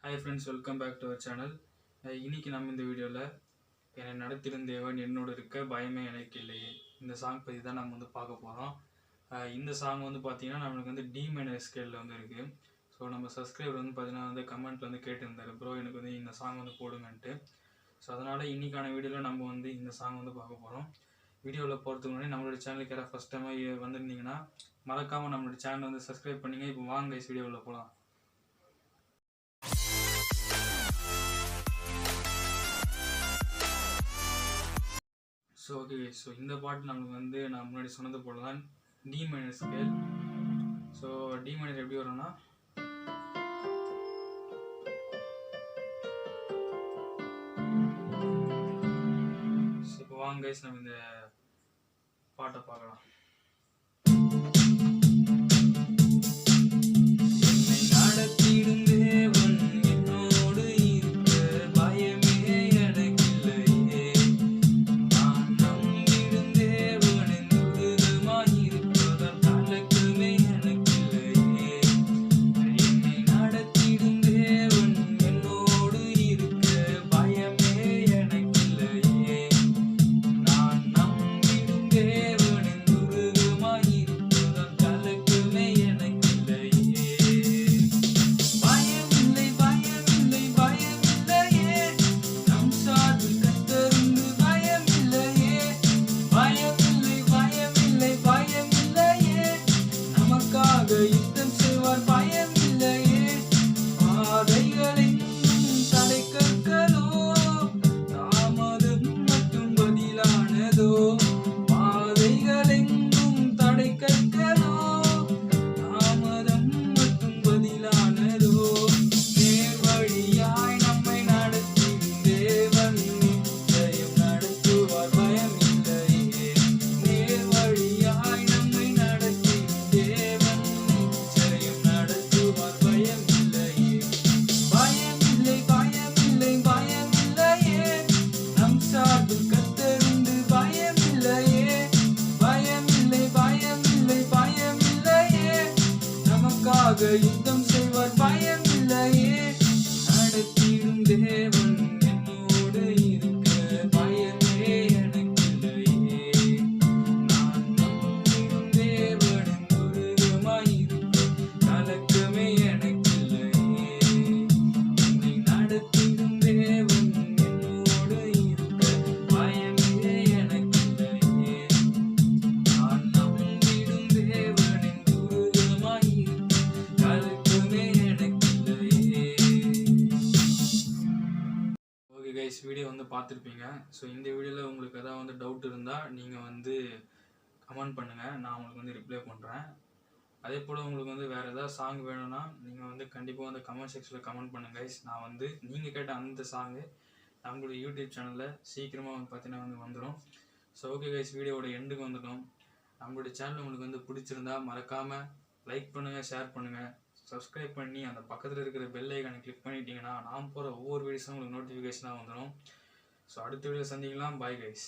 Hi friends, welcome back to our channel. இன்றைக்கி நம்ம இந்த வீடியோவில் என்னை நடத்திடும் தேவன் என்னோடு இருக்க பயமே எனக்கு இல்லையே இந்த சாங் பற்றி தான் நம்ம வந்து பார்க்க போகிறோம். இந்த சாங் வந்து பார்த்திங்கன்னா நம்மளுக்கு வந்து டி மைனர் ஸ்கேலில் வந்து இருக்குது. ஸோ நம்ம சப்ஸ்கிரைபர் வந்து பார்த்திங்கன்னா வந்து கமெண்ட்டில் வந்து கேட்டிருந்தாரு, ப்ரோ எனக்கு வந்து இந்த சாங் வந்து போடுங்கன்ட்டு. ஸோ அதனால் இன்றைக்கான வீடியோவில் நம்ம வந்து இந்த சாங் வந்து பார்க்க போகிறோம். வீடியோவில் போகிறதுக்கு முன்னாடி நம்மளோட சேனலுக்கு யாராவது ஃபஸ்ட் டைமாக வந்திருந்தீங்கன்னா மறக்காமல் நம்மளோட சேனலை வந்து சப்ஸ்கிரைப் பண்ணிங்க. இப்போ வாங்க கைஸ் வீடியோவில் போகலாம். ஸோ ஓகே, ஸோ இந்த பாட்டு நம்மளுக்கு வந்து நான் முன்னாடி சொன்னது போல தான் D minor scale. So D minor எப்படி வரும்னா, இப்போ வாங்க கைஸ் நம்ம இந்த பாட்டை பார்க்கலாம். யுத்தம் செய்வார் பயம் இல்லையே, நடத்திடும் தேவன் என்னோடு இருக்க பயமே எனக்கு இல்லையே. நான் நம்பிடும் தேவன் துருகமாயிருக்க கலக்கமே எனக்கு இல்லையே. என்னை நடத்திடும் தேவன் என்னோடு இருக்க பயமே எனக்கு இல்லையே. நான் நம்பிடும் தேவன் துருகமாயிருக்க கைஸ் வீடியோ வந்து பார்த்துருப்பீங்க. ஸோ இந்த வீடியோவில் உங்களுக்கு எதாவது வந்து டவுட் இருந்தால் நீங்கள் வந்து கமெண்ட் பண்ணுங்கள், நான் உங்களுக்கு வந்து ரிப்ளை பண்ணுறேன். அதே போல் உங்களுக்கு வந்து வேறு எதாவது சாங் வேணும்னா நீங்கள் வந்து கண்டிப்பாக வந்து கமெண்ட் செக்ஷனில் கமெண்ட் பண்ணுங்கள் கைஸ். நான் வந்து நீங்கள் கேட்ட அந்த சாங்கு நம்மளுடைய யூடியூப் சேனலில் சீக்கிரமாக வந்து பார்த்தீங்கன்னா வந்து வந்துடும். ஸோ ஓகே கைஸ், வீடியோவோட எண்டுக்கு வந்துடும். நம்மளுடைய சேனல் உங்களுக்கு வந்து பிடிச்சிருந்தா மறக்காமல் லைக் பண்ணுங்கள், ஷேர் பண்ணுங்கள், சப்ஸ்கிரைப் பண்ணி அந்த பக்கத்தில் இருக்கிற பெல் ஐக்கானை கிளிக் பண்ணிட்டீங்கன்னா நான் போகிற ஒவ்வொரு வீடியோஸும் உங்களுக்கு நோட்டிஃபிகேஷனாக வந்துடும். ஸோ அடுத்த வீடியோ சந்திக்கலாம். Bye guys.